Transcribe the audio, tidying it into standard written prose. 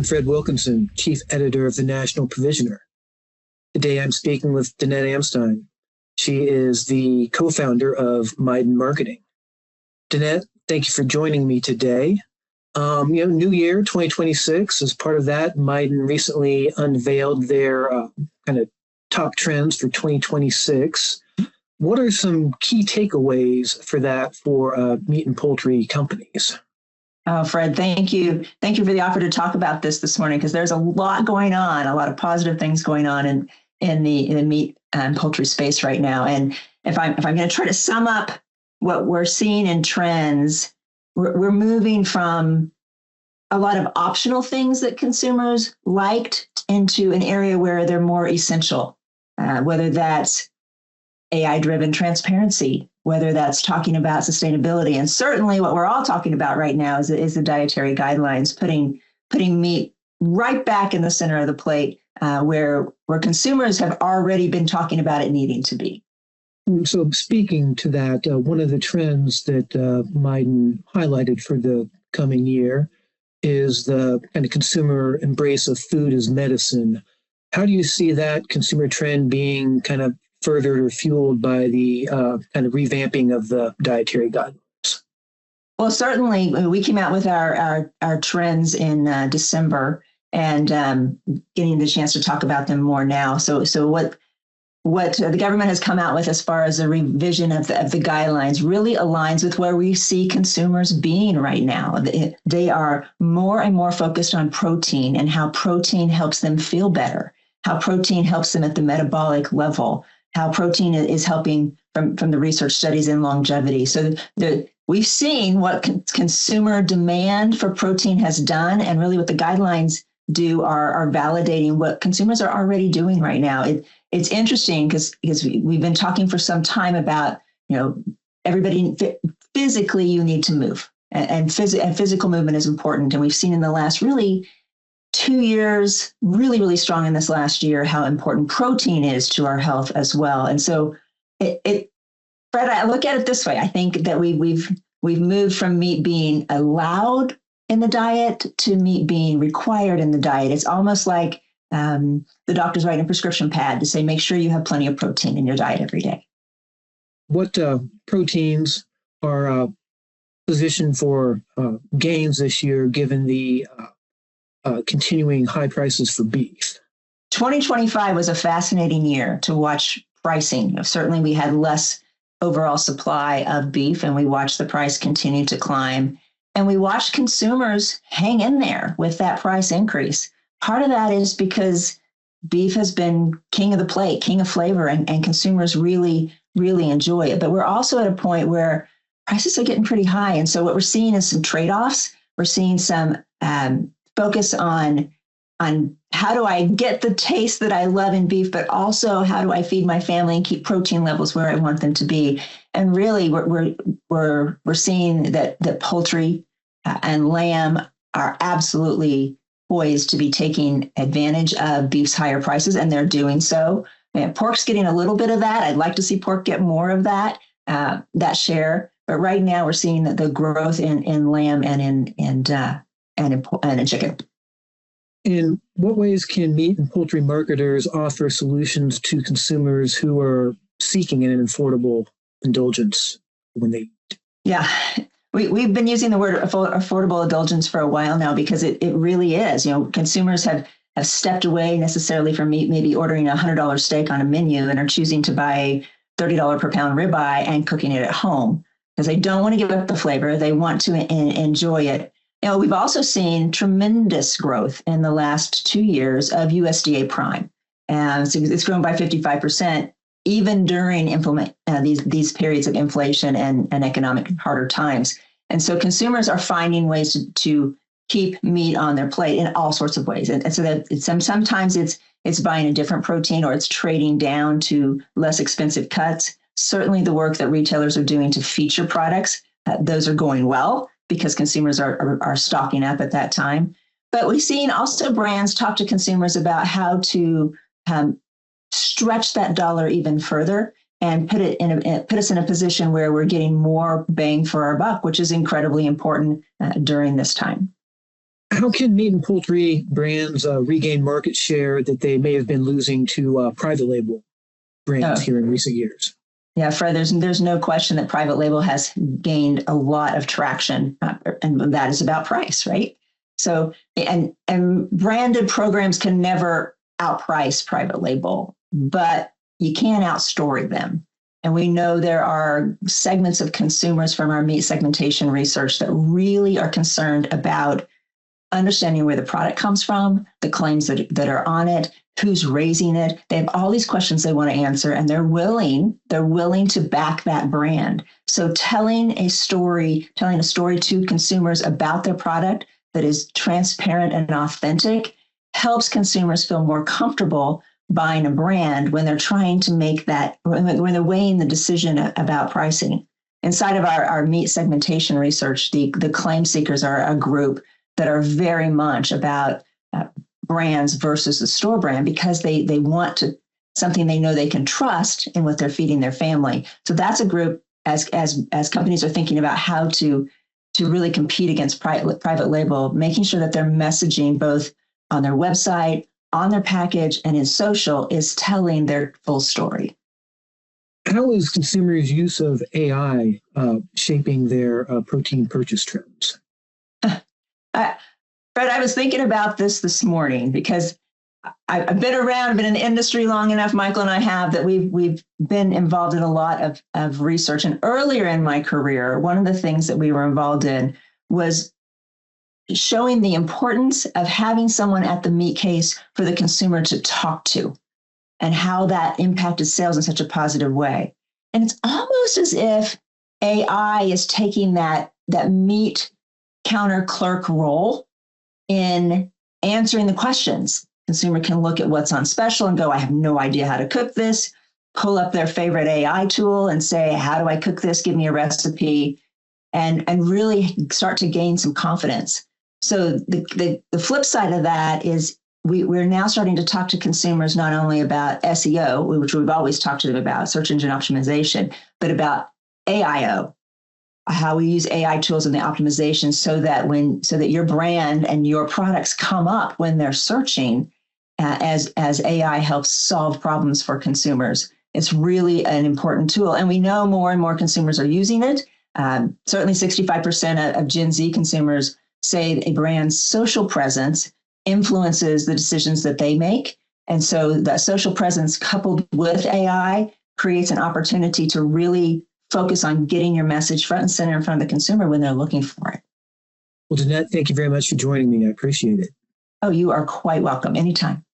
I'm Fred Wilkinson, Chief Editor of the National Provisioner. Today I'm speaking with Danette Amstein. She is the co-founder of Midan Marketing. Danette, thank you for joining me today. New year 2026. As part of that, Midan recently unveiled their kind of top trends for 2026. What are some key takeaways for that for meat and poultry companies? Oh, Fred, thank you. Thank you for the offer to talk about this morning, because there's a lot going on, a lot of positive things going on in the meat and poultry space right now. And if I'm going to try to sum up what we're seeing in trends, we're moving from a lot of optional things that consumers liked into an area where they're more essential, whether that's AI-driven transparency, whether that's talking about sustainability. And certainly what we're all talking about right now is the dietary guidelines, putting meat right back in the center of the plate, where consumers have already been talking about it needing to be. So speaking to that, one of the trends that Midan highlighted for the coming year is the kind of consumer embrace of food as medicine. How do you see that consumer trend being kind of furthered or fueled by the kind of revamping of the dietary guidelines? Well, certainly we came out with our trends in December, and getting the chance to talk about them more now. So what the government has come out with as far as a revision of the guidelines really aligns with where we see consumers being right now. They are more and more focused on protein and how protein helps them feel better, how protein helps them at the metabolic level, how protein is helping from the research studies in longevity. So we've seen what consumer demand for protein has done, and really what the guidelines do are validating what consumers are already doing right now. It's interesting because we've been talking for some time about, everybody physically you need to move, and physical movement is important. And we've seen in the last really 2 years, really strong in this last year, how important protein is to our health as well. And so Fred, I look at it this way. I think that we've moved from meat being allowed in the diet to meat being required in the diet. It's almost like the doctor's writing a prescription pad to say, make sure you have plenty of protein in your diet every day. What proteins are positioned for gains this year, given the continuing high prices for beef? 2025 was a fascinating year to watch pricing. Certainly we had less overall supply of beef, and we watched the price continue to climb. And we watched consumers hang in there with that price increase. Part of that is because beef has been king of the plate, king of flavor, and consumers really enjoy it. But we're also at a point where prices are getting pretty high. And so what we're seeing is some trade-offs. We're seeing some focus on how do I get the taste that I love in beef, but also how do I feed my family and keep protein levels where I want them to be. And really, we're seeing that poultry and lamb are absolutely poised to be taking advantage of beef's higher prices, and they're doing so. And pork's getting a little bit of that. I'd like to see pork get more of that share. But right now, we're seeing the growth in lamb and in chicken. In what ways can meat and poultry marketers offer solutions to consumers who are seeking an affordable indulgence when they eat? Yeah, we've been using the word affordable indulgence for a while now, because it really is. Consumers have stepped away necessarily from meat, maybe ordering a $100 steak on a menu, and are choosing to buy $30 per pound ribeye and cooking it at home because they don't want to give up the flavor. They want to enjoy it. We've also seen tremendous growth in the last 2 years of USDA Prime. And so it's grown by 55%, even during these periods of inflation and economic harder times. And so consumers are finding ways to keep meat on their plate in all sorts of ways. And so that sometimes it's buying a different protein, or it's trading down to less expensive cuts. Certainly the work that retailers are doing to feature products, those are going well, because consumers are stocking up at that time. But we've seen also brands talk to consumers about how to stretch that dollar even further and put us in a position where we're getting more bang for our buck, which is incredibly important during this time. How can meat and poultry brands regain market share that they may have been losing to private label brands here in recent years? Yeah, Fred, there's no question that private label has gained a lot of traction, and that is about price, right? So, and branded programs can never outprice private label, but you can outstory them. And we know there are segments of consumers from our meat segmentation research that really are concerned about understanding where the product comes from, the claims that are on it, who's raising it. They have all these questions they want to answer, and they're willing to back that brand. So telling a story to consumers about their product that is transparent and authentic helps consumers feel more comfortable buying a brand when they're trying to make that, when they're weighing the decision about pricing. Inside of our meat segmentation research, the claim seekers are a group that are very much about brands versus the store brand, because they want something they know they can trust in what they're feeding their family. So that's a group, as companies are thinking about how to really compete against private label, making sure that their messaging both on their website, on their package, and in social is telling their full story. How is consumers' use of AI shaping their protein purchase trends? Fred, I was thinking about this morning because I've been around, been in the industry long enough, Michael and I have, that we've been involved in a lot of research. And earlier in my career, one of the things that we were involved in was showing the importance of having someone at the meat case for the consumer to talk to, and how that impacted sales in such a positive way. And it's almost as if AI is taking that meat counter clerk role in answering the questions. Consumer can look at what's on special and go, I have no idea how to cook this, pull up their favorite AI tool and say, how do I cook this? Give me a recipe, and really start to gain some confidence. So the flip side of that is we're now starting to talk to consumers not only about SEO, which we've always talked to them about, search engine optimization, but about AIO, how we use AI tools in the optimization so that your brand and your products come up when they're searching, as AI helps solve problems for consumers. It's really an important tool, and we know more and more consumers are using it. Certainly 65% of Gen Z consumers say a brand's social presence influences the decisions that they make. And so that social presence coupled with AI creates an opportunity to really focus on getting your message front and center in front of the consumer when they're looking for it. Well, Danette, thank you very much for joining me. I appreciate it. Oh, you are quite welcome. Anytime.